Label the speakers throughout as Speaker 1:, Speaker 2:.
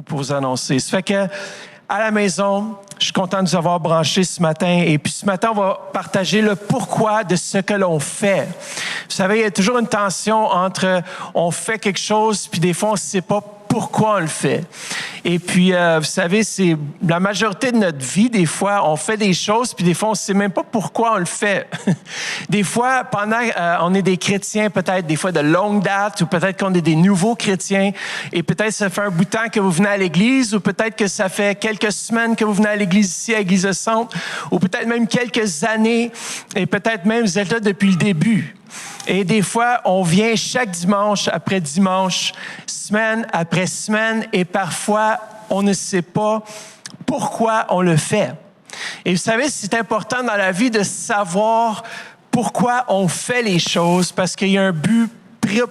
Speaker 1: Pour vous annoncer. Ça fait que à la maison, je suis content de vous avoir branché ce matin. Et puis ce matin, on va partager le pourquoi de ce que l'on fait. Vous savez, il y a toujours une tension entre on fait quelque chose, puis des fois, on ne sait pas pourquoi on le fait. Et puis, vous savez, c'est la majorité de notre vie, des fois, on fait des choses, puis des fois, on ne sait même pas pourquoi on le fait. Des fois, pendant on est des chrétiens, peut-être des fois de longue date, ou peut-être qu'on est des nouveaux chrétiens, et peut-être ça fait un bout de temps que vous venez à l'église, ou peut-être que ça fait quelques semaines que vous venez à l'église ici, à l'Église de Centre, ou peut-être même quelques années, et peut-être même vous êtes là depuis le début. Et des fois, on vient chaque dimanche après dimanche, semaine après semaine, et parfois, on ne sait pas pourquoi on le fait. Et vous savez, c'est important dans la vie de savoir pourquoi on fait les choses, parce qu'il y a un but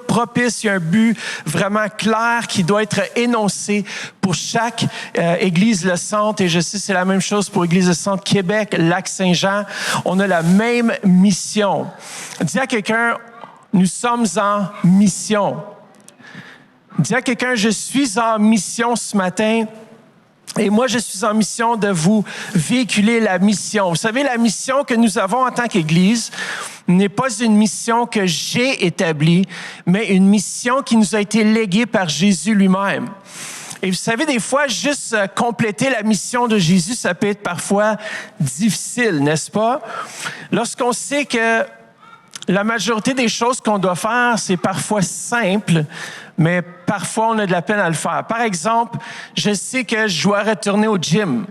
Speaker 1: propice, il y a un but vraiment clair qui doit être énoncé pour chaque Église Le Centre. Et je sais, c'est la même chose pour Église Le Centre Québec, Lac-Saint-Jean. On a la même mission. Dis à quelqu'un, nous sommes en mission. Dis à quelqu'un, je suis en mission ce matin. Et moi, je suis en mission de vous véhiculer la mission. Vous savez, la mission que nous avons en tant qu'Église n'est pas une mission que j'ai établie, mais une mission qui nous a été léguée par Jésus lui-même. Et vous savez, des fois, juste compléter la mission de Jésus, ça peut être parfois difficile, n'est-ce pas? Lorsqu'on sait que la majorité des choses qu'on doit faire, c'est parfois simple, mais parfois on a de la peine à le faire. Par exemple, je sais que je dois retourner au gym.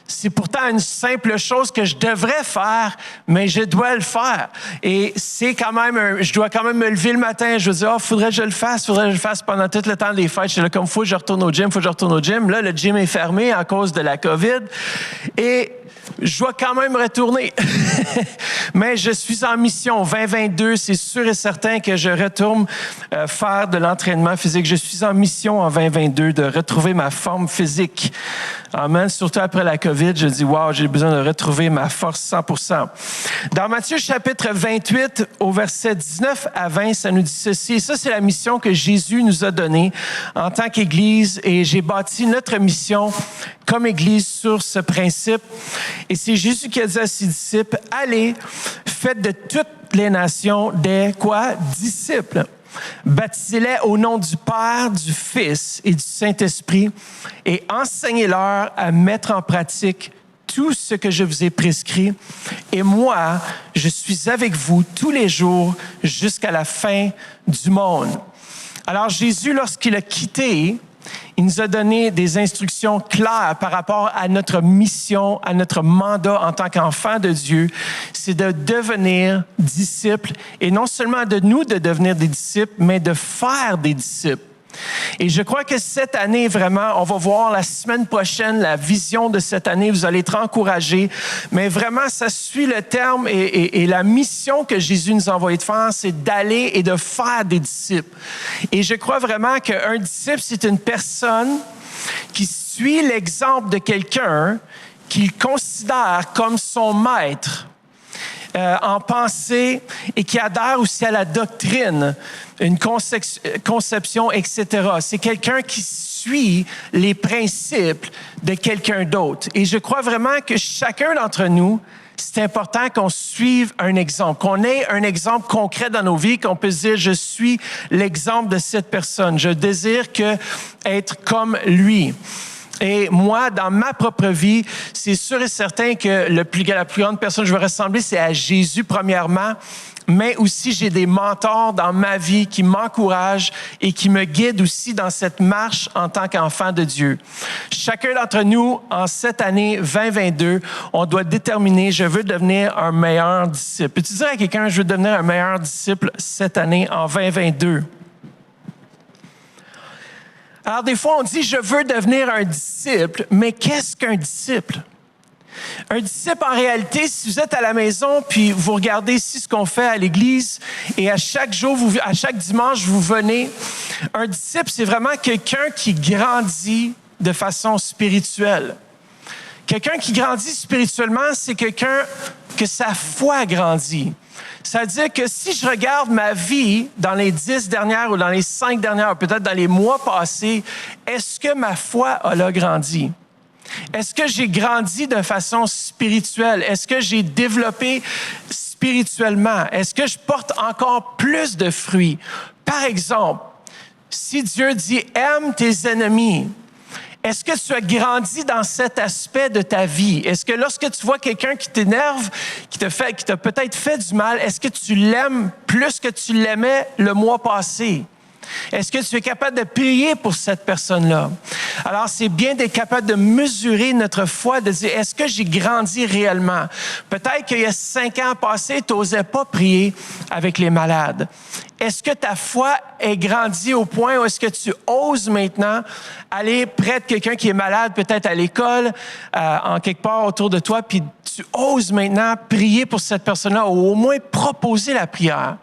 Speaker 1: C'est pourtant une simple chose que je devrais faire, mais je dois le faire. Et c'est quand même, je dois quand même me lever le matin. Je veux dire, faudrait que je le fasse pendant tout le temps des fêtes. Je suis là comme, faut que je retourne au gym. Là, le gym est fermé à cause de la COVID. Et je dois quand même retourner. Mais je suis en mission 2022. C'est sûr et certain que je retourne faire de l'entraînement physique. Je suis en mission en 2022 de retrouver ma forme physique. Amen. Surtout après la COVID, je dis, wow, j'ai besoin de retrouver ma force 100%. Dans Matthieu chapitre 28, au verset 19 à 20, ça nous dit ceci. Et ça, c'est la mission que Jésus nous a donnée en tant qu'Église. Et j'ai bâti notre mission comme Église sur ce principe. Et c'est Jésus qui a dit à ses disciples, allez, faites de toutes les nations des quoi? Disciples. Baptisez-les au nom du Père, du Fils et du Saint-Esprit et enseignez-leur à mettre en pratique tout ce que je vous ai prescrit. Et moi, je suis avec vous tous les jours jusqu'à la fin du monde. Alors Jésus, lorsqu'il a quitté, il nous a donné des instructions claires par rapport à notre mission, à notre mandat en tant qu'enfant de Dieu. C'est de devenir disciples et non seulement de nous de devenir des disciples, mais de faire des disciples. Et je crois que cette année, vraiment, on va voir la semaine prochaine la vision de cette année. Vous allez être encouragés. Mais vraiment, ça suit le terme et la mission que Jésus nous a envoyé de faire, c'est d'aller et de faire des disciples. Et je crois vraiment qu'un disciple, c'est une personne qui suit l'exemple de quelqu'un qu'il considère comme son maître en pensée et qui adhère aussi à la doctrine, une conception, etc. C'est quelqu'un qui suit les principes de quelqu'un d'autre. Et je crois vraiment que chacun d'entre nous, c'est important qu'on suive un exemple, qu'on ait un exemple concret dans nos vies, qu'on puisse dire, je suis l'exemple de cette personne. Je désire être comme lui. Et moi, dans ma propre vie, c'est sûr et certain que la plus grande personne que je veux ressembler, c'est à Jésus premièrement, mais aussi j'ai des mentors dans ma vie qui m'encouragent et qui me guident aussi dans cette marche en tant qu'enfant de Dieu. Chacun d'entre nous, en cette année 2022, on doit déterminer, je veux devenir un meilleur disciple. Peux-tu dire à quelqu'un, je veux devenir un meilleur disciple cette année en 2022? Alors, des fois, on dit, je veux devenir un disciple, mais qu'est-ce qu'un disciple? Un disciple, en réalité, si vous êtes à la maison, puis vous regardez ici ce qu'on fait à l'église, et à chaque jour, à chaque dimanche, vous venez, un disciple, c'est vraiment quelqu'un qui grandit de façon spirituelle. Quelqu'un qui grandit spirituellement, c'est quelqu'un que sa foi grandit. Ça veut dire que si je regarde ma vie dans les 10 dernières ou dans les 5 dernières, ou peut-être dans les mois passés, est-ce que ma foi a grandi? Est-ce que j'ai grandi de façon spirituelle? Est-ce que j'ai développé spirituellement? Est-ce que je porte encore plus de fruits? Par exemple, si Dieu dit « aime tes ennemis », est-ce que tu as grandi dans cet aspect de ta vie? Est-ce que lorsque tu vois quelqu'un qui t'énerve, qui t'a peut-être fait du mal, est-ce que tu l'aimes plus que tu l'aimais le mois passé? Est-ce que tu es capable de prier pour cette personne-là? Alors, c'est bien d'être capable de mesurer notre foi, de dire, est-ce que j'ai grandi réellement? Peut-être qu'il y a 5 ans passés, tu n'osais pas prier avec les malades. Est-ce que ta foi est grandie au point où est-ce que tu oses maintenant aller près de quelqu'un qui est malade, peut-être à l'école, en quelque part autour de toi, puis tu oses maintenant prier pour cette personne-là ou au moins proposer la prière?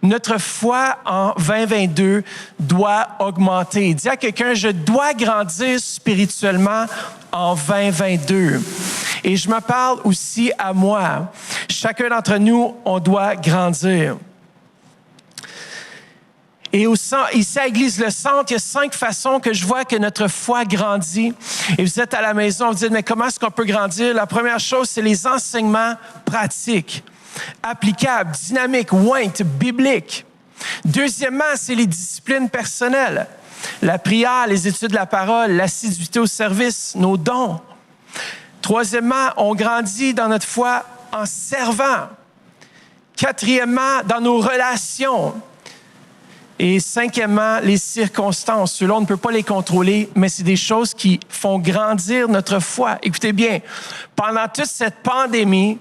Speaker 1: Notre foi en 2022 doit augmenter. Dis à quelqu'un, je dois grandir spirituellement en 2022. Et je me parle aussi à moi. Chacun d'entre nous, on doit grandir. Et ici à l'Église Le Centre, il y a 5 façons que je vois que notre foi grandit. Et vous êtes à la maison, vous dites, mais comment est-ce qu'on peut grandir? La première chose, c'est les enseignements pratiques, applicables, dynamiques, ointes, bibliques. Deuxièmement, c'est les disciplines personnelles. La prière, les études de la parole, l'assiduité au service, nos dons. Troisièmement, on grandit dans notre foi en servant. Quatrièmement, dans nos relations. Et cinquièmement, les circonstances. Ceux-là, on ne peut pas les contrôler, mais c'est des choses qui font grandir notre foi. Écoutez bien, pendant toute cette pandémie,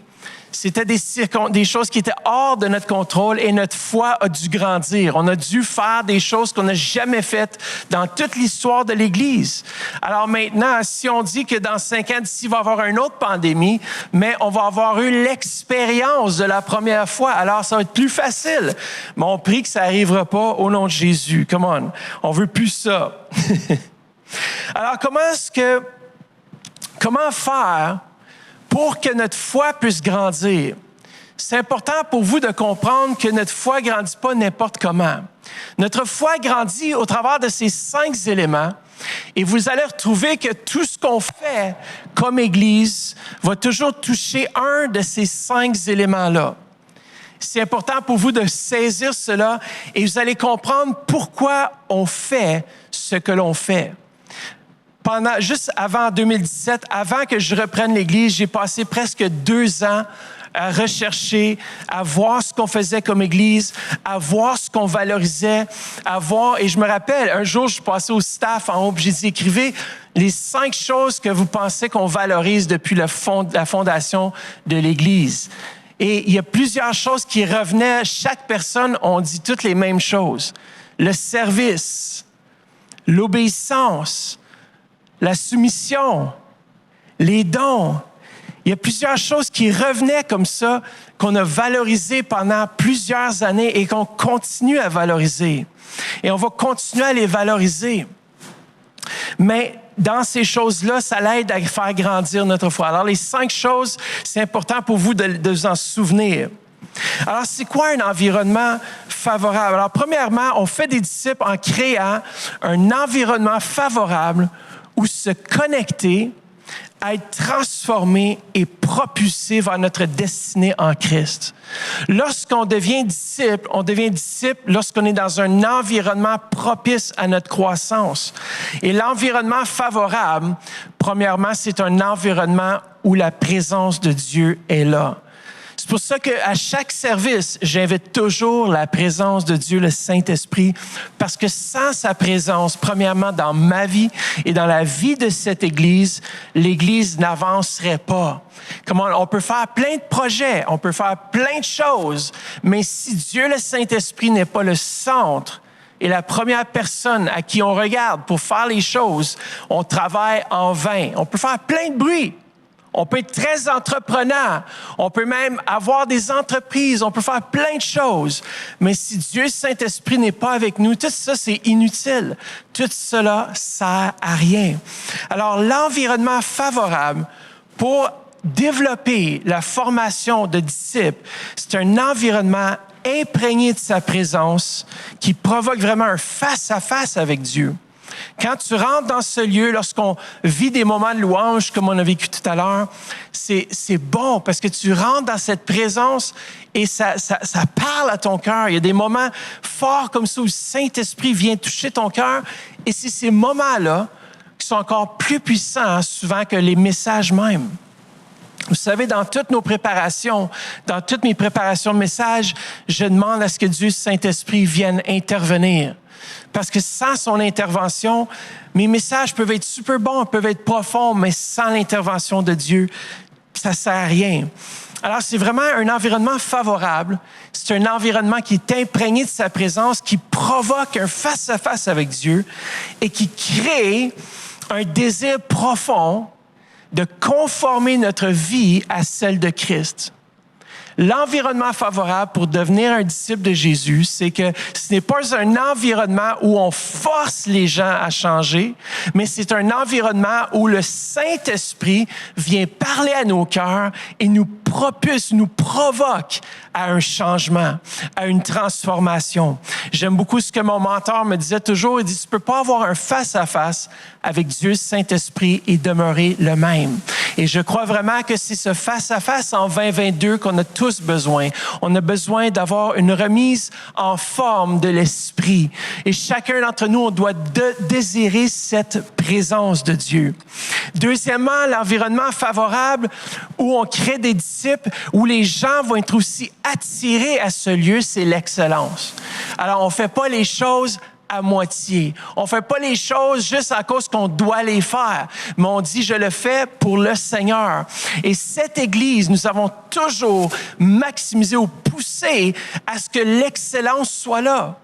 Speaker 1: c'était des choses qui étaient hors de notre contrôle et notre foi a dû grandir. On a dû faire des choses qu'on n'a jamais faites dans toute l'histoire de l'Église. Alors maintenant, si on dit que dans 5 ans, d'ici, il va y avoir une autre pandémie, mais on va avoir eu l'expérience de la première fois, alors ça va être plus facile. Mais on prie que ça n'arrivera pas au nom de Jésus. Come on, on veut plus ça. Alors comment faire pour que notre foi puisse grandir? C'est important pour vous de comprendre que notre foi ne grandit pas n'importe comment. Notre foi grandit au travers de ces 5 éléments et vous allez retrouver que tout ce qu'on fait comme Église va toujours toucher un de ces 5 éléments-là. C'est important pour vous de saisir cela et vous allez comprendre pourquoi on fait ce que l'on fait. Juste avant 2017, avant que je reprenne l'Église, j'ai passé presque 2 ans à rechercher, à voir ce qu'on faisait comme Église, à voir ce qu'on valorisait, et je me rappelle, un jour, je suis passé au staff en haut, puis j'ai dit, écrivez les 5 choses que vous pensez qu'on valorise depuis la fondation de l'Église. Et il y a plusieurs choses qui revenaient. Chaque personne, on dit toutes les mêmes choses. Le service, l'obéissance, la soumission, les dons. Il y a plusieurs choses qui revenaient comme ça, qu'on a valorisées pendant plusieurs années et qu'on continue à valoriser. Et on va continuer à les valoriser. Mais dans ces choses-là, ça l'aide à faire grandir notre foi. Alors, les 5 choses, c'est important pour vous de vous en souvenir. Alors, c'est quoi un environnement favorable? Alors, premièrement, on fait des disciples en créant un environnement favorable où se connecter, être transformé et propulsé vers notre destinée en Christ. Lorsqu'on devient disciple lorsqu'on est dans un environnement propice à notre croissance. Et l'environnement favorable, premièrement, c'est un environnement où la présence de Dieu est là. C'est pour ça qu'à chaque service, j'invite toujours la présence de Dieu, le Saint-Esprit, parce que sans sa présence, premièrement, dans ma vie et dans la vie de cette Église, l'Église n'avancerait pas. Comment on peut faire plein de projets, on peut faire plein de choses, mais si Dieu, le Saint-Esprit, n'est pas le centre et la première personne à qui on regarde pour faire les choses, on travaille en vain. On peut faire plein de bruit. On peut être très entrepreneur. On peut même avoir des entreprises. On peut faire plein de choses. Mais si Dieu Saint-Esprit n'est pas avec nous, tout ça, c'est inutile. Tout cela sert à rien. Alors, l'environnement favorable pour développer la formation de disciples, c'est un environnement imprégné de sa présence qui provoque vraiment un face-à-face avec Dieu. Quand tu rentres dans ce lieu, lorsqu'on vit des moments de louange, comme on a vécu tout à l'heure, c'est bon parce que tu rentres dans cette présence et ça parle à ton cœur. Il y a des moments forts comme ça où le Saint-Esprit vient toucher ton cœur et c'est ces moments-là qui sont encore plus puissants souvent que les messages mêmes. Vous savez, dans toutes nos préparations, dans toutes mes préparations de messages, je demande à ce que Dieu, Saint-Esprit, vienne intervenir. Parce que sans son intervention, mes messages peuvent être super bons, peuvent être profonds, mais sans l'intervention de Dieu, ça ne sert à rien. Alors, c'est vraiment un environnement favorable. C'est un environnement qui est imprégné de sa présence, qui provoque un face-à-face avec Dieu et qui crée un désir profond de conformer notre vie à celle de Christ. L'environnement favorable pour devenir un disciple de Jésus, c'est que ce n'est pas un environnement où on force les gens à changer, mais c'est un environnement où le Saint-Esprit vient parler à nos cœurs et nous propulse, nous provoque à un changement, à une transformation. J'aime beaucoup ce que mon mentor me disait toujours. Il dit, tu peux pas avoir un face-à-face avec Dieu, Saint-Esprit et demeurer le même. Et je crois vraiment que c'est ce face-à-face en 2022 qu'on a tous besoin. On a besoin d'avoir une remise en forme de l'Esprit. Et chacun d'entre nous, on doit désirer cette présence de Dieu. Deuxièmement, l'environnement favorable où on crée des disciples, où les gens vont être aussi attirés à ce lieu, c'est l'excellence. Alors, on ne fait pas les choses à moitié. On ne fait pas les choses juste à cause qu'on doit les faire, mais on dit, je le fais pour le Seigneur. Et cette Église, nous avons toujours maximisé ou poussé à ce que l'excellence soit là.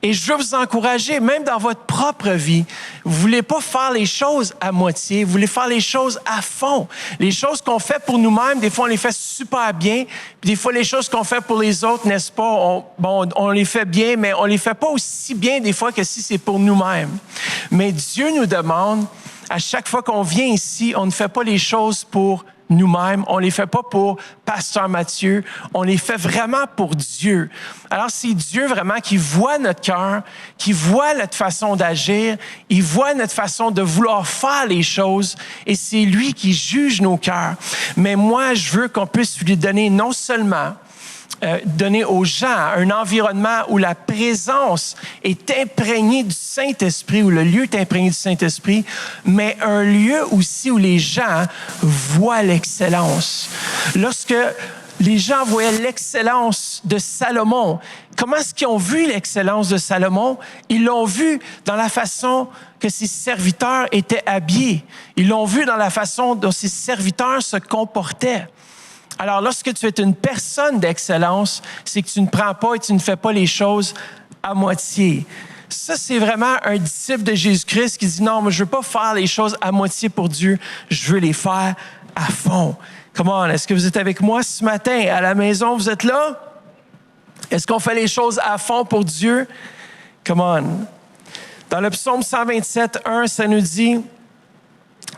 Speaker 1: Et je veux vous encourager, même dans votre propre vie, vous ne voulez pas faire les choses à moitié, vous voulez faire les choses à fond. Les choses qu'on fait pour nous-mêmes, des fois, on les fait super bien. Puis des fois, les choses qu'on fait pour les autres, n'est-ce pas, on les fait bien, mais on les fait pas aussi bien des fois que si c'est pour nous-mêmes. Mais Dieu nous demande, à chaque fois qu'on vient ici, on ne fait pas les choses pour nous-mêmes, on les fait pas pour Pasteur Mathieu, on les fait vraiment pour Dieu. Alors, c'est Dieu vraiment qui voit notre cœur, qui voit notre façon d'agir, il voit notre façon de vouloir faire les choses et c'est lui qui juge nos cœurs. Mais moi, je veux qu'on puisse lui donner non seulement donner aux gens un environnement où la présence est imprégnée du Saint-Esprit, où le lieu est imprégné du Saint-Esprit, mais un lieu aussi où les gens voient l'excellence. Lorsque les gens voyaient l'excellence de Salomon, comment est-ce qu'ils ont vu l'excellence de Salomon? Ils l'ont vu dans la façon que ses serviteurs étaient habillés. Ils l'ont vu dans la façon dont ses serviteurs se comportaient. Alors, lorsque tu es une personne d'excellence, c'est que tu ne prends pas et tu ne fais pas les choses à moitié. Ça, c'est vraiment un disciple de Jésus-Christ qui dit, non, moi, je ne veux pas faire les choses à moitié pour Dieu, je veux les faire à fond. Come on, est-ce que vous êtes avec moi ce matin? À la maison, vous êtes là? Est-ce qu'on fait les choses à fond pour Dieu? Come on. Dans le psaume 127, 1, ça nous dit,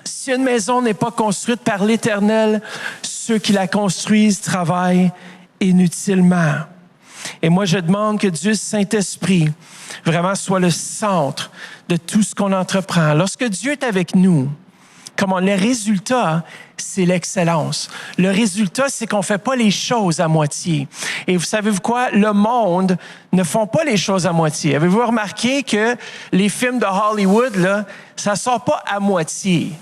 Speaker 1: si une maison n'est pas construite par l'Éternel, ceux qui la construisent travaillent inutilement. Et moi, je demande que Dieu, Saint-Esprit, vraiment soit le centre de tout ce qu'on entreprend. Lorsque Dieu est avec nous, comment le résultat, c'est l'excellence. Le résultat, c'est qu'on ne fait pas les choses à moitié. Et vous savez-vous quoi? Le monde ne font pas les choses à moitié. Avez-vous remarqué que les films de Hollywood, là, ça ne sort pas à moitié?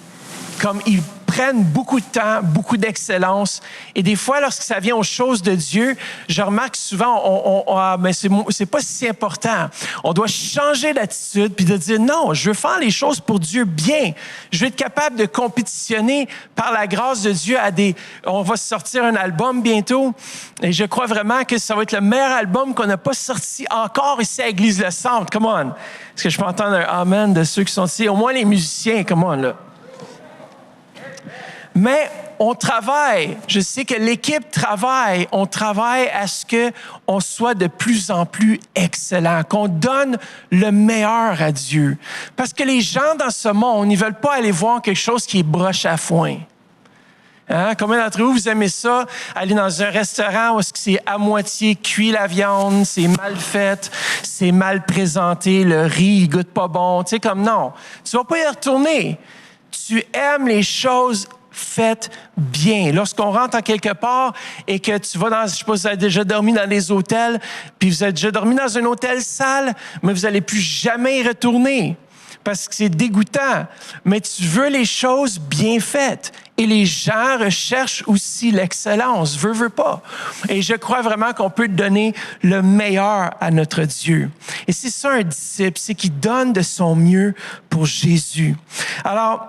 Speaker 1: Comme ils prennent beaucoup de temps, beaucoup d'excellence. Et des fois, lorsque ça vient aux choses de Dieu, je remarque souvent, mais c'est pas si important. On doit changer d'attitude puis de dire non, je veux faire les choses pour Dieu bien. Je veux être capable de compétitionner par la grâce de Dieu on va sortir un album bientôt. Et je crois vraiment que ça va être le meilleur album qu'on n'a pas sorti encore ici à Église Le Centre. Come on. Est-ce que je peux entendre un amen de ceux qui sont ici? Au moins les musiciens, come on, là. Mais on travaille, je sais que l'équipe travaille, on travaille à ce qu'on soit de plus en plus excellent, qu'on donne le meilleur à Dieu. Parce que les gens dans ce monde, ils ne veulent pas aller voir quelque chose qui est broche à foin. Hein? Combien d'entre vous aimez ça? Aller dans un restaurant où c'est à moitié cuit la viande, c'est mal fait, c'est mal présenté, le riz, il goûte pas bon. Tu sais, comme non. Tu vas pas y retourner. Tu aimes les choses faites bien. Lorsqu'on rentre en quelque part et que tu vas dans, je sais pas si vous avez déjà dormi dans des hôtels, puis vous avez déjà dormi dans un hôtel sale, mais vous n'allez plus jamais y retourner parce que c'est dégoûtant. Mais tu veux les choses bien faites. Et les gens recherchent aussi l'excellence, veux pas. Et je crois vraiment qu'on peut donner le meilleur à notre Dieu. Et c'est ça un disciple, c'est qu'il donne de son mieux pour Jésus. Alors,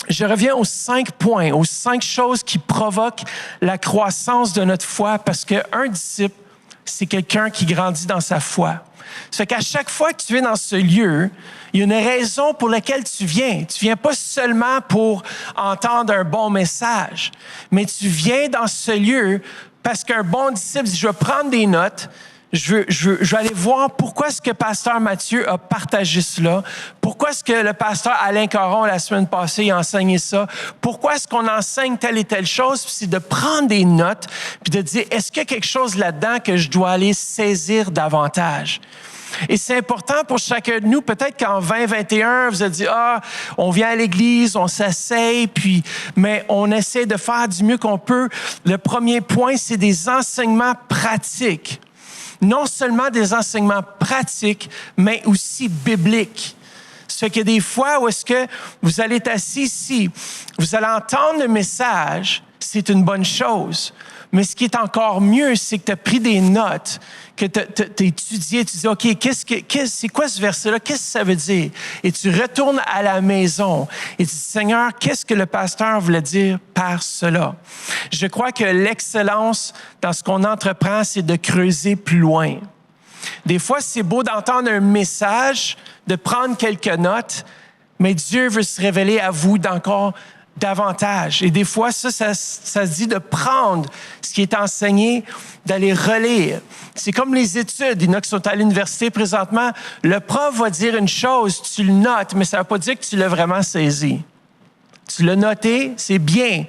Speaker 1: je reviens aux 5 points, aux 5 choses qui provoquent la croissance de notre foi, parce qu'un disciple, c'est quelqu'un qui grandit dans sa foi. Ça fait qu'à chaque fois que tu es dans ce lieu, il y a une raison pour laquelle tu viens. Tu viens pas seulement pour entendre un bon message, mais tu viens dans ce lieu parce qu'un bon disciple dit, je vais prendre des notes, je vais aller voir pourquoi est-ce que pasteur Mathieu a partagé cela, pourquoi est-ce que le pasteur Alain Caron, la semaine passée, a enseigné ça, pourquoi est-ce qu'on enseigne telle et telle chose, puis c'est de prendre des notes, puis de dire, est-ce qu'il y a quelque chose là-dedans que je dois aller saisir davantage? Et c'est important pour chacun de nous. Peut-être qu'en 2021, vous avez dit, on vient à l'église, on s'asseye, mais on essaie de faire du mieux qu'on peut. Le premier point, c'est des enseignements pratiques. Non seulement des enseignements pratiques, mais aussi bibliques. Ça fait que des fois où est-ce que vous allez être assis ici, vous allez entendre le message, c'est une bonne chose. Mais ce qui est encore mieux, c'est que tu as pris des notes, que tu as étudié, tu dis, OK, c'est quoi ce verset-là? Qu'est-ce que ça veut dire? Et tu retournes à la maison et tu dis, Seigneur, qu'est-ce que le pasteur voulait dire par cela? Je crois que l'excellence dans ce qu'on entreprend, c'est de creuser plus loin. Des fois, c'est beau d'entendre un message, de prendre quelques notes, mais Dieu veut se révéler à vous d'encore davantage. Et des fois, ça se dit de prendre ce qui est enseigné, d'aller relire. C'est comme les études. Il y en a qui sont à l'université présentement. Le prof va dire une chose, tu le notes, mais ça ne veut pas dire que tu l'as vraiment saisi. Tu l'as noté, c'est bien.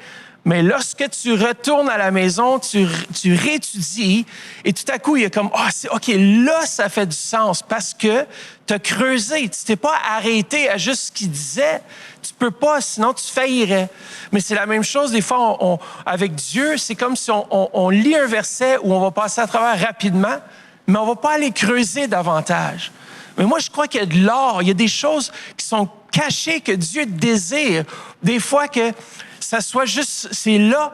Speaker 1: Mais lorsque tu retournes à la maison, tu réétudies et tout à coup, il y a comme, OK, là, ça fait du sens parce que tu as creusé. Tu t'es pas arrêté à juste ce qu'il disait. Tu peux pas, sinon tu faillirais. Mais c'est la même chose, des fois, avec Dieu, c'est comme si on lit un verset où on va passer à travers rapidement, mais on va pas aller creuser davantage. Mais moi, je crois qu'il y a de l'or, il y a des choses qui sont cachées que Dieu désire. Des fois que ça soit juste, c'est là,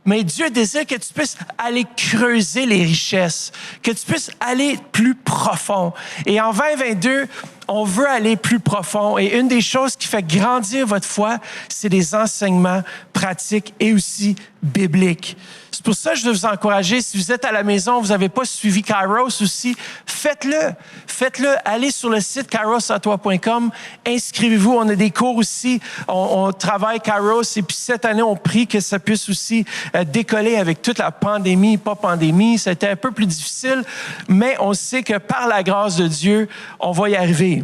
Speaker 1: mais Dieu désire que tu puisses aller creuser les richesses, que tu puisses aller plus profond. Et en 2022, on veut aller plus profond. Et une des choses qui fait grandir votre foi, c'est des enseignements pratiques et aussi bibliques. C'est pour ça que je veux vous encourager. Si vous êtes à la maison, vous n'avez pas suivi Kairos aussi, faites-le. Faites-le. Allez sur le site kairosatoi.com. Inscrivez-vous. On a des cours aussi. On travaille Kairos. Et puis cette année, on prie que ça puisse aussi décoller avec toute la pandémie, pas pandémie. Ça a été un peu plus difficile, mais on sait que par la grâce de Dieu, on va y arriver.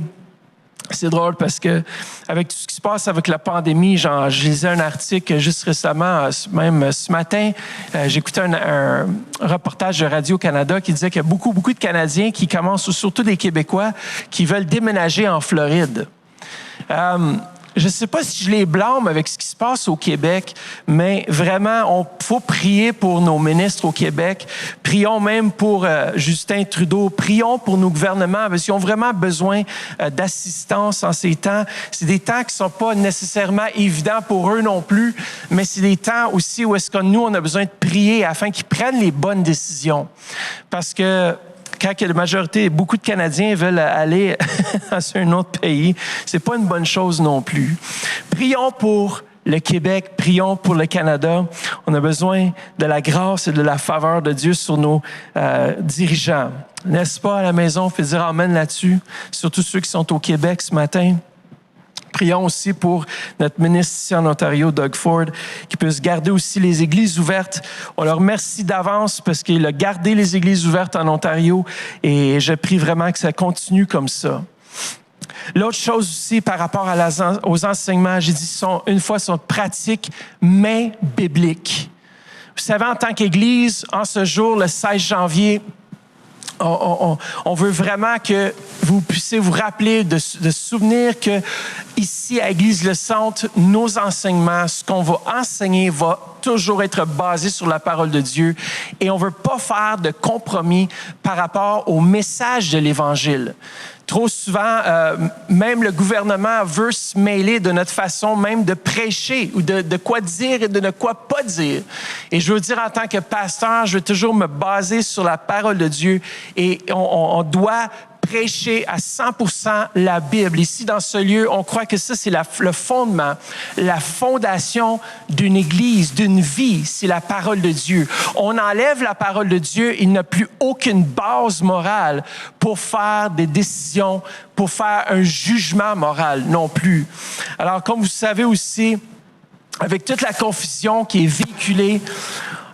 Speaker 1: C'est drôle parce que avec tout ce qui se passe avec la pandémie, je lisais un article juste récemment, même ce matin, j'écoutais un reportage de Radio-Canada qui disait qu'il y a beaucoup de Canadiens qui commencent, surtout des Québécois, qui veulent déménager en Floride. Je ne sais pas si je les blâme avec ce qui se passe au Québec, mais vraiment, faut prier pour nos ministres au Québec. Prions même pour Justin Trudeau. Prions pour nos gouvernements parce qu'ils ont vraiment besoin d'assistance en ces temps. C'est des temps qui ne sont pas nécessairement évidents pour eux non plus, mais c'est des temps aussi où est-ce que nous, on a besoin de prier afin qu'ils prennent les bonnes décisions. Parce que quand la majorité, beaucoup de Canadiens veulent aller dans un autre pays, c'est pas une bonne chose non plus. Prions pour le Québec, prions pour le Canada. On a besoin de la grâce et de la faveur de Dieu sur nos dirigeants. N'est-ce pas, à la maison? On peut dire amen là-dessus, surtout ceux qui sont au Québec ce matin. Prions aussi pour notre ministre ici en Ontario, Doug Ford, qui puisse garder aussi les églises ouvertes. On leur remercie d'avance parce qu'il a gardé les églises ouvertes en Ontario et je prie vraiment que ça continue comme ça. L'autre chose aussi par rapport aux enseignements, j'ai dit, sont pratiques, mais bibliques. Vous savez, en tant qu'Église, en ce jour, le 16 janvier, on veut vraiment que vous puissiez vous rappeler de souvenir que ici à Église Le Centre, nos enseignements, ce qu'on va enseigner va toujours être basé sur la parole de Dieu et on ne veut pas faire de compromis par rapport au message de l'Évangile. Trop souvent, même le gouvernement veut se mêler de notre façon même de prêcher ou de quoi dire et de ne quoi pas dire. Et je veux dire, en tant que pasteur, je veux toujours me baser sur la parole de Dieu et on doit prêcher à 100% la Bible. Ici, dans ce lieu, on croit que ça, c'est le fondement, la fondation d'une Église, d'une vie, c'est la parole de Dieu. On enlève la parole de Dieu, il n'y a plus aucune base morale pour faire des décisions, pour faire un jugement moral non plus. Alors, comme vous savez aussi, avec toute la confusion qui est véhiculée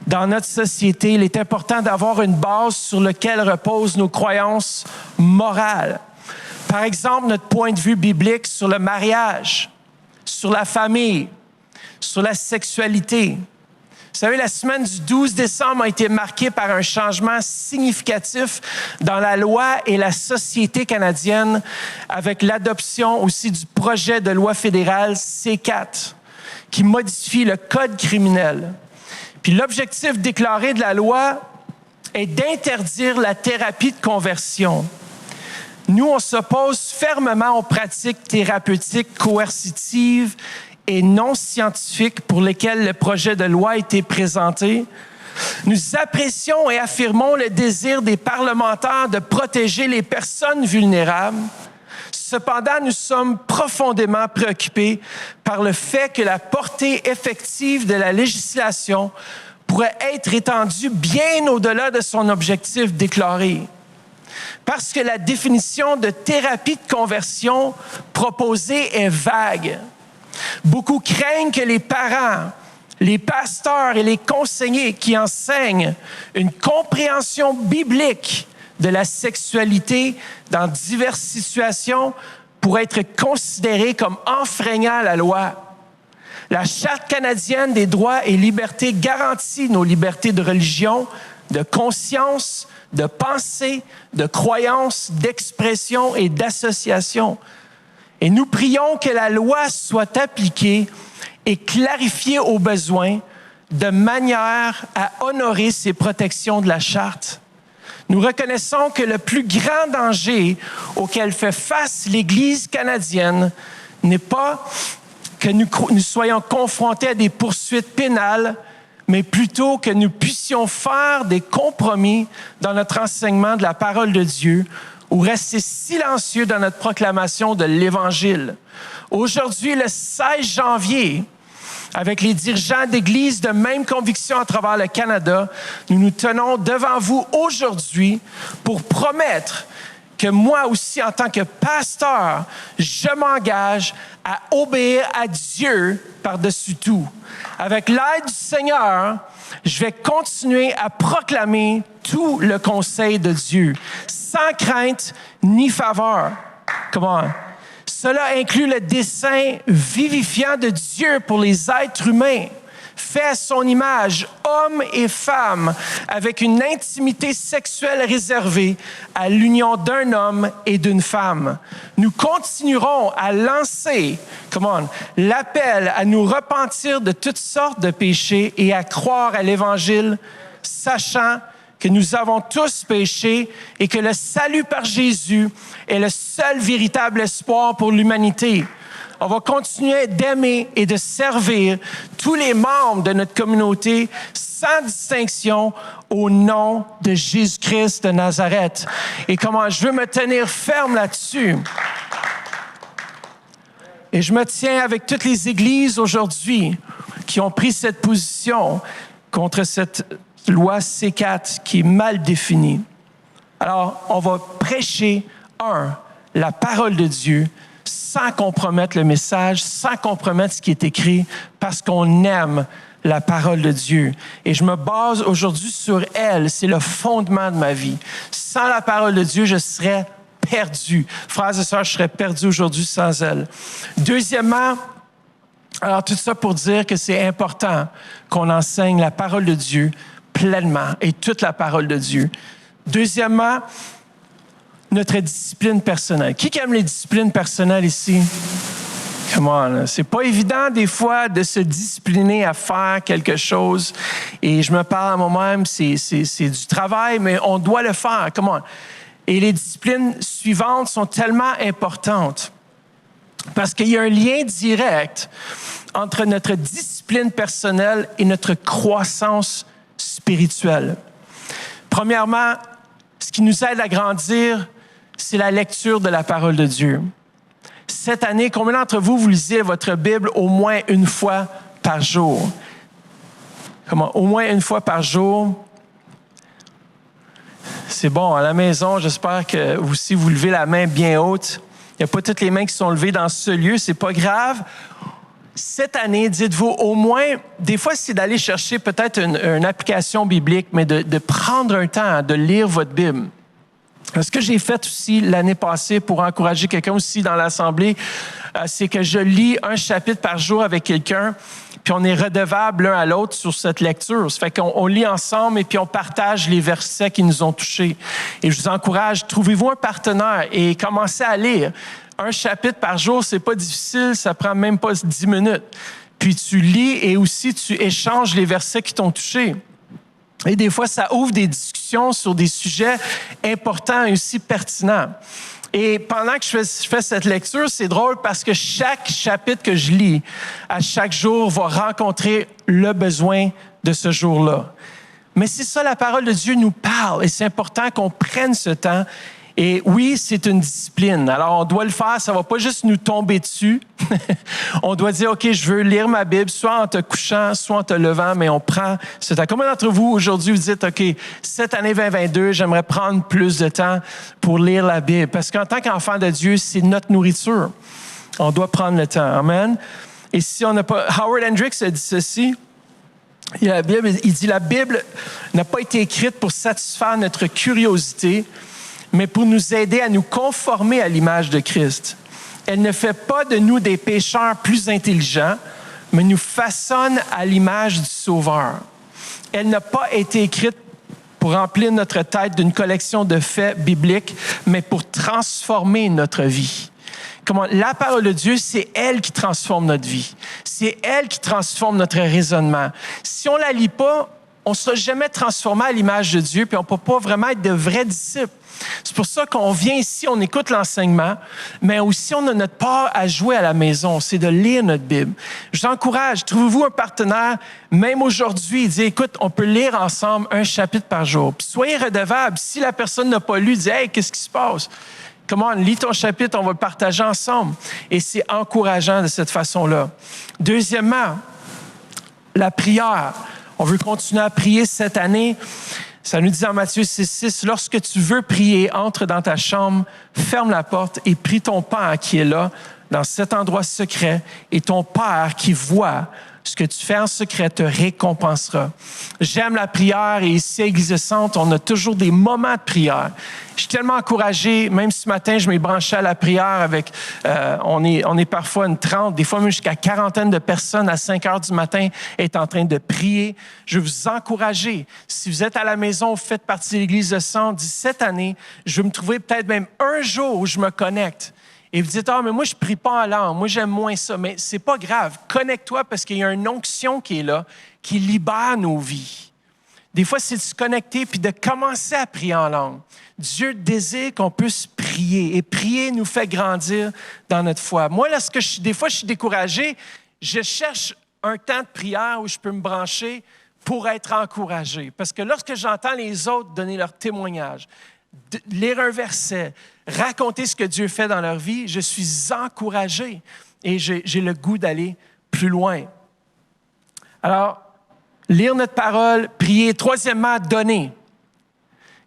Speaker 1: dans notre société, il est important d'avoir une base sur laquelle reposent nos croyances morales. Par exemple, notre point de vue biblique sur le mariage, sur la famille, sur la sexualité. Vous savez, la semaine du 12 décembre a été marquée par un changement significatif dans la loi et la société canadienne avec l'adoption aussi du projet de loi fédérale C4 qui modifie le code criminel. Puis l'objectif déclaré de la loi est d'interdire la thérapie de conversion. Nous, on s'oppose fermement aux pratiques thérapeutiques coercitives et non scientifiques pour lesquelles le projet de loi a été présenté. Nous apprécions et affirmons le désir des parlementaires de protéger les personnes vulnérables. Cependant, nous sommes profondément préoccupés par le fait que la portée effective de la législation pourrait être étendue bien au-delà de son objectif déclaré. Parce que la définition de thérapie de conversion proposée est vague. Beaucoup craignent que les parents, les pasteurs et les conseillers qui enseignent une compréhension biblique de la sexualité dans diverses situations pourraient être considérés comme enfreignant la loi. La Charte canadienne des droits et libertés garantit nos libertés de religion, de conscience, de pensée, de croyance, d'expression et d'association. Et nous prions que la loi soit appliquée et clarifiée aux besoins de manière à honorer ces protections de la Charte. Nous reconnaissons que le plus grand danger auquel fait face l'Église canadienne n'est pas que nous soyons confrontés à des poursuites pénales, mais plutôt que nous puissions faire des compromis dans notre enseignement de la parole de Dieu ou rester silencieux dans notre proclamation de l'Évangile. Aujourd'hui, le 16 janvier, avec les dirigeants d'églises de même conviction à travers le Canada, nous nous tenons devant vous aujourd'hui pour promettre que moi aussi, en tant que pasteur, je m'engage à obéir à Dieu par-dessus tout. Avec l'aide du Seigneur, je vais continuer à proclamer tout le conseil de Dieu, sans crainte ni faveur. Comment? Cela inclut le dessein vivifiant de Dieu pour les êtres humains, fait à son image, hommes et femmes, avec une intimité sexuelle réservée à l'union d'un homme et d'une femme. Nous continuerons à lancer, l'appel à nous repentir de toutes sortes de péchés et à croire à l'Évangile, sachant que nous avons tous péché et que le salut par Jésus est le seul véritable espoir pour l'humanité. On va continuer d'aimer et de servir tous les membres de notre communauté sans distinction au nom de Jésus-Christ de Nazareth. Et comment je veux me tenir ferme là-dessus. Et je me tiens avec toutes les églises aujourd'hui qui ont pris cette position contre cette loi C4 qui est mal définie. Alors, on va prêcher, la parole de Dieu, sans compromettre le message, sans compromettre ce qui est écrit, parce qu'on aime la parole de Dieu. Et je me base aujourd'hui sur elle. C'est le fondement de ma vie. Sans la parole de Dieu, je serais perdu. Frères et sœurs, je serais perdu aujourd'hui sans elle. Deuxièmement, alors tout ça pour dire que c'est important qu'on enseigne la parole de Dieu pleinement et toute la parole de Dieu. Deuxièmement, notre discipline personnelle. Qui aime les disciplines personnelles ici? Come on, c'est pas évident des fois de se discipliner à faire quelque chose. Et je me parle à moi-même, c'est du travail, mais on doit le faire. Come on. Et les disciplines suivantes sont tellement importantes parce qu'il y a un lien direct entre notre discipline personnelle et notre croissance spirituelle. Premièrement, ce qui nous aide à grandir, c'est la lecture de la parole de Dieu. Cette année, combien d'entre vous lisez votre Bible au moins une fois par jour? Comment? Au moins une fois par jour. C'est bon, à la maison, j'espère que vous aussi, vous levez la main bien haute. Il n'y a pas toutes les mains qui sont levées dans ce lieu, c'est pas grave. Cette année, dites-vous, au moins, des fois, c'est d'aller chercher peut-être une application biblique, mais de prendre un temps de lire votre Bible. Ce que j'ai fait aussi l'année passée pour encourager quelqu'un aussi dans l'Assemblée, c'est que je lis un chapitre par jour avec quelqu'un, puis on est redevable l'un à l'autre sur cette lecture. Ça fait qu'on lit ensemble et puis on partage les versets qui nous ont touchés. Et je vous encourage, trouvez-vous un partenaire et commencez à lire. Un chapitre par jour, c'est pas difficile, ça prend même pas 10 minutes. Puis tu lis et aussi tu échanges les versets qui t'ont touché. Et des fois, ça ouvre des discussions sur des sujets importants et aussi pertinents. Et pendant que je fais cette lecture, c'est drôle parce que chaque chapitre que je lis, à chaque jour, va rencontrer le besoin de ce jour-là. Mais c'est ça, la parole de Dieu nous parle et c'est important qu'on prenne ce temps. Et oui, c'est une discipline. Alors, on doit le faire. Ça ne va pas juste nous tomber dessus. On doit dire, OK, je veux lire ma Bible, soit en te couchant, soit en te levant, mais on prend ce temps. Combien d'entre vous, aujourd'hui, vous dites, OK, cette année 2022, j'aimerais prendre plus de temps pour lire la Bible? Parce qu'en tant qu'enfant de Dieu, c'est notre nourriture. On doit prendre le temps. Amen. Et si on n'a pas... Howard Hendricks a dit ceci. Il dit, la Bible n'a pas été écrite pour satisfaire notre curiosité, mais pour nous aider à nous conformer à l'image de Christ. Elle ne fait pas de nous des pécheurs plus intelligents, mais nous façonne à l'image du Sauveur. Elle n'a pas été écrite pour remplir notre tête d'une collection de faits bibliques, mais pour transformer notre vie. Comment? La parole de Dieu, c'est elle qui transforme notre vie. C'est elle qui transforme notre raisonnement. Si on ne la lit pas, on ne sera jamais transformé à l'image de Dieu, puis on ne peut pas vraiment être de vrais disciples. C'est pour ça qu'on vient ici, on écoute l'enseignement, mais aussi on a notre part à jouer à la maison, c'est de lire notre Bible. Je vous encourage, trouvez-vous un partenaire, même aujourd'hui, dis, écoute, on peut lire ensemble un chapitre par jour. Puis soyez redevable. Si la personne n'a pas lu, dis, hey, qu'est-ce qui se passe? Comment, lis ton chapitre, on va le partager ensemble. Et c'est encourageant de cette façon-là. Deuxièmement, la prière. On veut continuer à prier cette année. Ça nous dit en Matthieu 6,6, lorsque tu veux prier, entre dans ta chambre, ferme la porte et prie ton Père qui est là, dans cet endroit secret, et ton Père qui voit ce que tu fais en secret te récompensera. J'aime la prière et ici à Église Centre, on a toujours des moments de prière. Je suis tellement encouragé, même ce matin, je m'ai branché à la prière avec, on est parfois une 30, des fois même jusqu'à 40 de personnes à 5 heures du matin est en train de prier. Je veux vous encourager. Si vous êtes à la maison, vous faites partie de l'Église de Centre, d'ici cette année, je vais me trouver peut-être même un jour où je me connecte. Et vous dites, mais moi, je ne prie pas en langue, moi, j'aime moins ça. Mais ce n'est pas grave. Connecte-toi parce qu'il y a une onction qui est là, qui libère nos vies. Des fois, c'est de se connecter puis de commencer à prier en langue. Dieu désire qu'on puisse prier. Et prier nous fait grandir dans notre foi. Moi, des fois, je suis découragé, je cherche un temps de prière où je peux me brancher pour être encouragé. Parce que lorsque j'entends les autres donner leur témoignage, lire un verset, raconter ce que Dieu fait dans leur vie, je suis encouragé et j'ai le goût d'aller plus loin. Alors, lire notre parole, prier. Troisièmement, donner.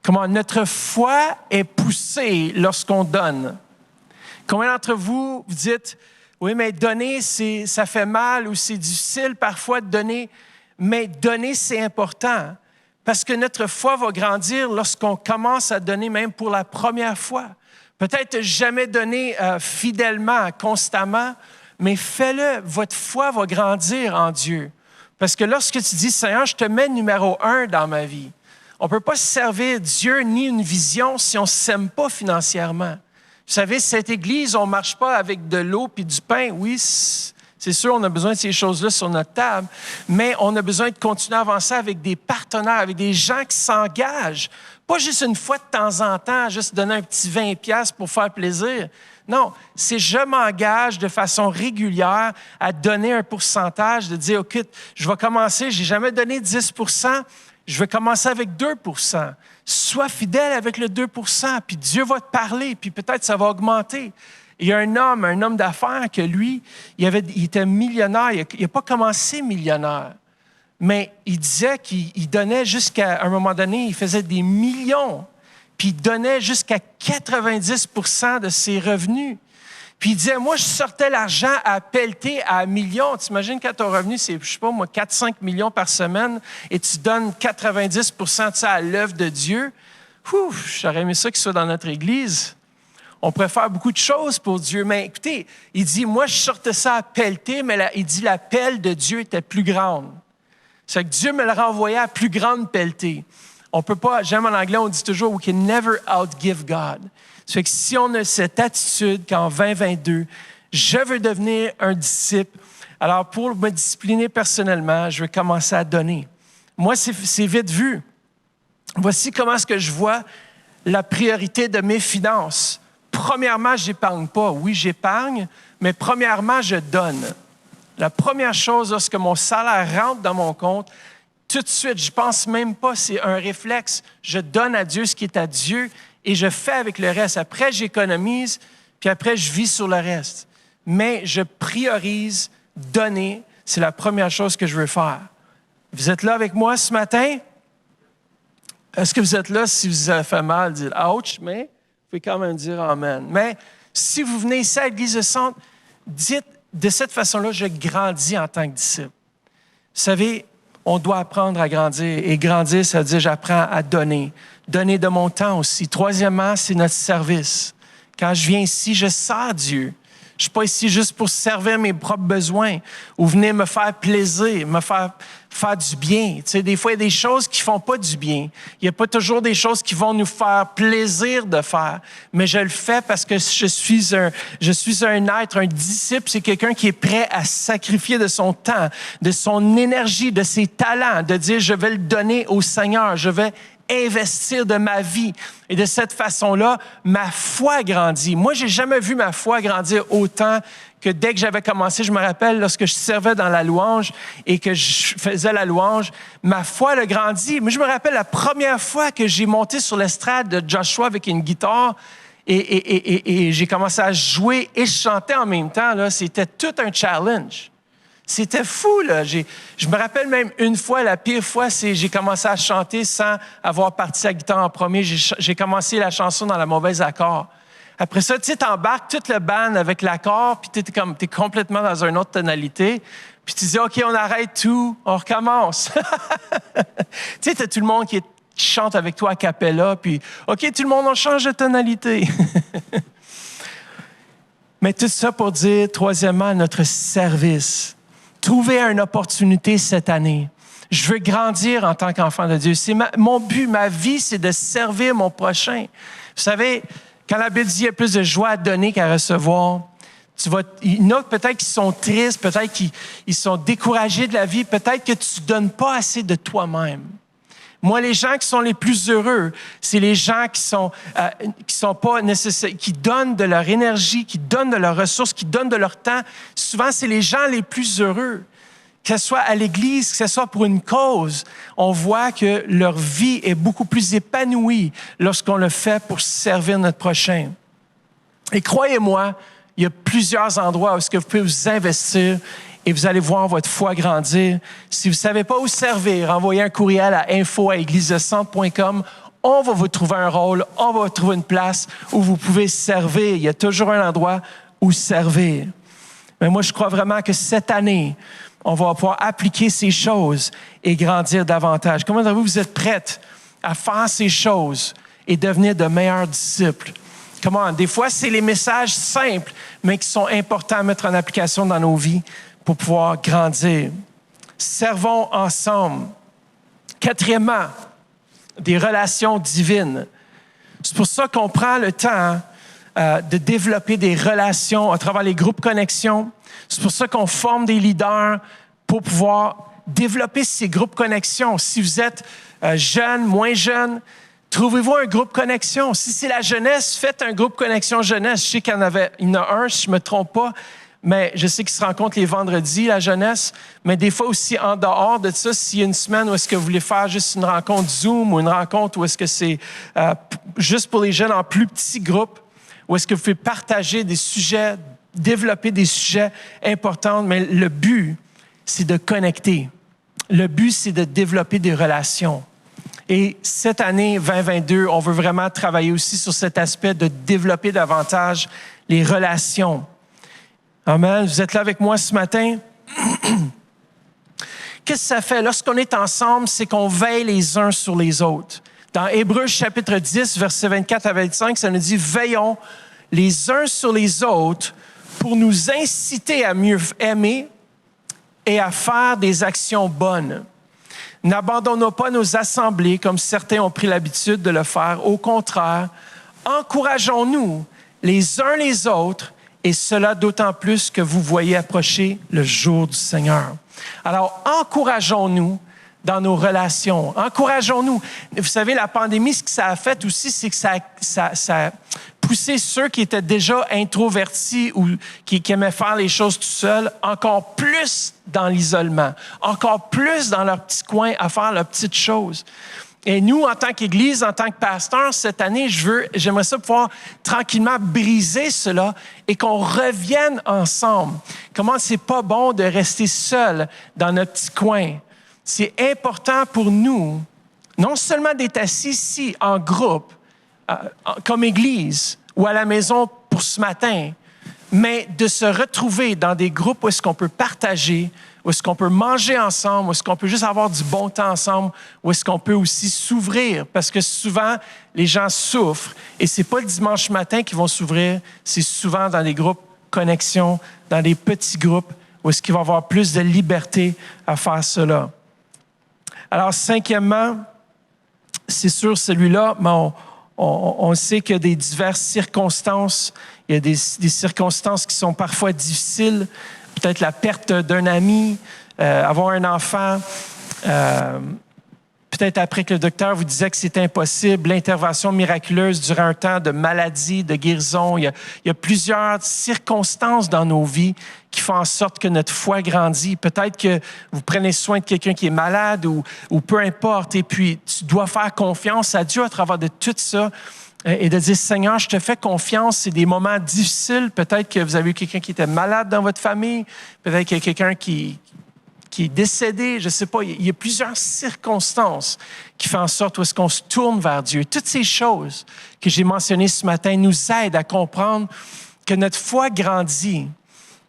Speaker 1: Comment notre foi est poussée lorsqu'on donne. Combien d'entre vous dites, oui, mais donner, ça fait mal ou c'est difficile parfois de donner, mais donner, c'est important. Parce que notre foi va grandir lorsqu'on commence à donner même pour la première fois. Peut-être jamais donné fidèlement, constamment, mais fais-le. Votre foi va grandir en Dieu. Parce que lorsque tu dis, Seigneur, je te mets numéro 1 dans ma vie, on ne peut pas servir Dieu ni une vision si on ne s'aime pas financièrement. Vous savez, cette Église, on ne marche pas avec de l'eau et du pain. Oui, c'est sûr, on a besoin de ces choses-là sur notre table, mais on a besoin de continuer à avancer avec des partenaires, avec des gens qui s'engagent. Pas juste une fois de temps en temps, juste donner un petit 20$ pour faire plaisir. Non, c'est je m'engage de façon régulière à donner un pourcentage, de dire, OK, je vais commencer, je n'ai jamais donné 10%, je vais commencer avec 2%. Sois fidèle avec le 2%, puis Dieu va te parler, puis peut-être ça va augmenter. Il y a un homme d'affaires que lui, il était millionnaire. Il n'a pas commencé millionnaire, mais il disait qu'il donnait jusqu'à un moment donné, il faisait des millions, puis il donnait jusqu'à 90% de ses revenus. Puis il disait, moi, je sortais l'argent à pelleter à millions. Tu imagines quand ton revenu, c'est, je sais pas moi, 4-5 millions par semaine, et tu donnes 90% de ça à l'œuvre de Dieu. J'aurais aimé ça qu'il soit dans notre Église. On pourrait faire beaucoup de choses pour Dieu, mais écoutez, il dit, moi, je sortais ça à pelleter, mais il dit, la pelle de Dieu était plus grande. C'est que Dieu me le renvoyait à plus grande pelletée. On peut pas, j'aime en anglais, on dit toujours, we can never outgive God. C'est que si on a cette attitude qu'en 2022, je veux devenir un disciple, alors pour me discipliner personnellement, je vais commencer à donner. Moi, c'est vite vu. Voici comment est-ce que je vois la priorité de mes finances. Premièrement, je n'épargne pas. Oui, j'épargne, mais premièrement, je donne. La première chose, lorsque mon salaire rentre dans mon compte, tout de suite, je ne pense même pas, c'est un réflexe. Je donne à Dieu ce qui est à Dieu et je fais avec le reste. Après, j'économise, puis après, je vis sur le reste. Mais je priorise donner. C'est la première chose que je veux faire. Vous êtes là avec moi ce matin? Est-ce que vous êtes là si vous avez fait mal? Dites « ouch », mais vous pouvez quand même dire « amen ». Mais si vous venez ici à l'Église de Centre, dites de cette façon-là, je grandis en tant que disciple. Vous savez, on doit apprendre à grandir. Et grandir, ça veut dire j'apprends à donner. Donner de mon temps aussi. Troisièmement, c'est notre service. Quand je viens ici, je sers Dieu. Je ne suis pas ici juste pour servir mes propres besoins ou venir me faire plaisir, me faire du bien. Tu sais, des fois, il y a des choses qui ne font pas du bien. Il n'y a pas toujours des choses qui vont nous faire plaisir de faire. Mais je le fais parce que je suis un être, un disciple. C'est quelqu'un qui est prêt à sacrifier de son temps, de son énergie, de ses talents, de dire, je vais le donner au Seigneur. Je vais investir de ma vie. Et de cette façon-là, ma foi grandit. Moi, j'ai jamais vu ma foi grandir autant que dès que j'avais commencé. Je me rappelle, lorsque je servais dans la louange et que je faisais la louange, ma foi a grandi. Moi, je me rappelle la première fois que j'ai monté sur l'estrade de Joshua avec une guitare et j'ai commencé à jouer et chanter en même temps. Là, c'était tout un challenge. C'était fou, là. Je me rappelle même une fois, la pire fois, c'est j'ai commencé à chanter sans avoir parti la guitare en premier. J'ai commencé la chanson dans la mauvaise accord. Après ça, tu sais, t'embarques toute le band avec l'accord, puis t'es complètement dans une autre tonalité. Puis tu dis, OK, on arrête tout, on recommence. Tu sais, t'as tout le monde qui chante avec toi a cappella, puis OK, tout le monde, on change de tonalité. Mais tout ça pour dire, troisièmement, notre service. Trouver une opportunité cette année. Je veux grandir en tant qu'enfant de Dieu. C'est mon but, ma vie, c'est de servir mon prochain. Vous savez, quand la Bible dit qu'il y a plus de joie à donner qu'à recevoir, il y en a peut-être qui sont tristes, peut-être qui sont découragés de la vie, peut-être que tu ne donnes pas assez de toi-même. Moi, les gens qui sont les plus heureux, c'est les gens qui sont pas nécessaires, qui donnent de leur énergie, qui donnent de leurs ressources, qui donnent de leur temps. Souvent, c'est les gens les plus heureux. Que ce soit à l'Église, que ce soit pour une cause, on voit que leur vie est beaucoup plus épanouie lorsqu'on le fait pour servir notre prochain. Et croyez-moi, il y a plusieurs endroits où est-ce que vous pouvez vous investir et vous allez voir votre foi grandir. Si vous ne savez pas où servir, envoyez un courriel à info@églisedecentre.com. On va vous trouver un rôle, on va vous trouver une place où vous pouvez servir. Il y a toujours un endroit où servir. Mais moi, je crois vraiment que cette année, on va pouvoir appliquer ces choses et grandir davantage. Comment vous êtes prêtes à faire ces choses et devenir de meilleurs disciples? Comment? Des fois, c'est les messages simples, mais qui sont importants à mettre en application dans nos vies pour pouvoir grandir. Servons ensemble. Quatrièmement, des relations divines. C'est pour ça qu'on prend le temps de développer des relations à travers les groupes connexion. C'est pour ça qu'on forme des leaders pour pouvoir développer ces groupes connexion. Si vous êtes jeune, moins jeune, trouvez-vous un groupe connexion. Si c'est la jeunesse, faites un groupe connexion jeunesse. Je sais qu'il y en a un, si je ne me trompe pas, mais je sais qu'ils se rencontrent les vendredis, la jeunesse. Mais des fois aussi, en dehors de ça, s'il y a une semaine où est-ce que vous voulez faire juste une rencontre Zoom ou une rencontre où est-ce que c'est juste pour les jeunes en plus petits groupes, où est-ce que vous pouvez partager des sujets, développer des sujets importants. Mais le but, c'est de connecter. Le but, c'est de développer des relations. Et cette année 2022, on veut vraiment travailler aussi sur cet aspect de développer davantage les relations. Amen. Vous êtes là avec moi ce matin? Qu'est-ce que ça fait? Lorsqu'on est ensemble, c'est qu'on veille les uns sur les autres. Dans Hébreux chapitre 10, versets 24 à 25, ça nous dit « Veillons les uns sur les autres pour nous inciter à mieux aimer et à faire des actions bonnes. N'abandonnons pas nos assemblées comme certains ont pris l'habitude de le faire. Au contraire, encourageons-nous les uns les autres, et cela d'autant plus que vous voyez approcher le jour du Seigneur. » Alors, encourageons-nous dans nos relations. Encourageons-nous. Vous savez, la pandémie, ce que ça a fait aussi, c'est que ça a poussé ceux qui étaient déjà introvertis ou qui aimaient faire les choses tout seuls encore plus dans l'isolement, encore plus dans leur petit coin à faire leurs petites choses. Et nous, en tant qu'Église, en tant que pasteur, cette année, j'aimerais ça pouvoir tranquillement briser cela et qu'on revienne ensemble. Comment c'est pas bon de rester seul dans notre petit coin. C'est important pour nous, non seulement d'être assis ici en groupe, comme Église ou à la maison pour ce matin, mais de se retrouver dans des groupes où est-ce qu'on peut partager, où est-ce qu'on peut manger ensemble, où est-ce qu'on peut juste avoir du bon temps ensemble, où est-ce qu'on peut aussi s'ouvrir. Parce que souvent, les gens souffrent et c'est pas le dimanche matin qu'ils vont s'ouvrir, c'est souvent dans des groupes connexion, dans des petits groupes, où est-ce qu'il va y avoir plus de liberté à faire cela. Alors, cinquièmement, c'est sûr, celui-là, mais on sait qu'il y a des diverses circonstances. Il y a des circonstances qui sont parfois difficiles. Peut-être la perte d'un ami, avoir un enfant. Peut-être après que le docteur vous disait que c'est impossible, l'intervention miraculeuse durant un temps de maladie, de guérison. Il y a plusieurs circonstances dans nos vies qui font en sorte que notre foi grandit. Peut-être que vous prenez soin de quelqu'un qui est malade ou peu importe. Et puis, tu dois faire confiance à Dieu à travers de tout ça et de dire, Seigneur, je te fais confiance. C'est des moments difficiles. Peut-être que vous avez eu quelqu'un qui était malade dans votre famille. Peut-être qu'il y a quelqu'un qui est décédé, je ne sais pas. Il y a plusieurs circonstances qui font en sorte où est-ce qu'on se tourne vers Dieu. Toutes ces choses que j'ai mentionnées ce matin nous aident à comprendre que notre foi grandit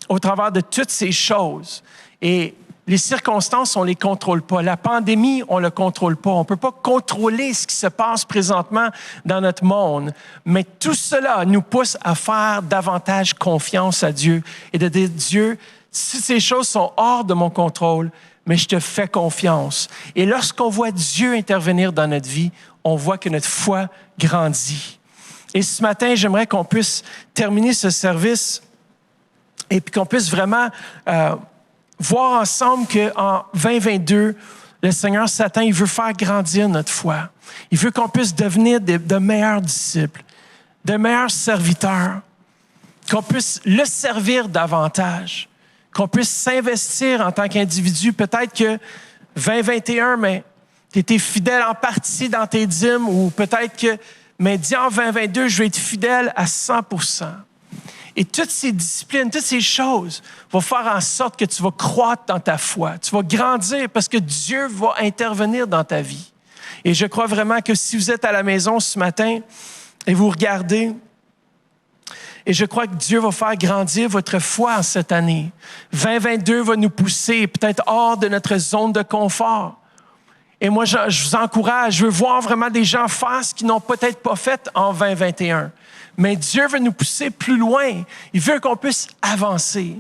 Speaker 1: au travers de toutes ces choses. Et les circonstances, on ne les contrôle pas. La pandémie, on ne le contrôle pas. On ne peut pas contrôler ce qui se passe présentement dans notre monde. Mais tout cela nous pousse à faire davantage confiance à Dieu et de dire, Dieu, si ces choses sont hors de mon contrôle, mais je te fais confiance. Et lorsqu'on voit Dieu intervenir dans notre vie, on voit que notre foi grandit. Et ce matin, j'aimerais qu'on puisse terminer ce service et puis qu'on puisse vraiment voir ensemble qu'en 2022, le Seigneur Satan, il veut faire grandir notre foi. Il veut qu'on puisse devenir de meilleurs disciples, de meilleurs serviteurs, qu'on puisse le servir davantage, qu'on puisse s'investir en tant qu'individu. Peut-être que 2021, mais tu étais fidèle en partie dans tes dîmes ou peut-être que, mais dis en 2022, je vais être fidèle à 100%. Et toutes ces disciplines, toutes ces choses vont faire en sorte que tu vas croître dans ta foi. Tu vas grandir parce que Dieu va intervenir dans ta vie. Et je crois vraiment que si vous êtes à la maison ce matin et vous regardez, et je crois que Dieu va faire grandir votre foi en cette année. 2022 va nous pousser peut-être hors de notre zone de confort. Et moi, je vous encourage, je veux voir vraiment des gens faire ce qu'ils n'ont peut-être pas fait en 2021. Mais Dieu veut nous pousser plus loin. Il veut qu'on puisse avancer.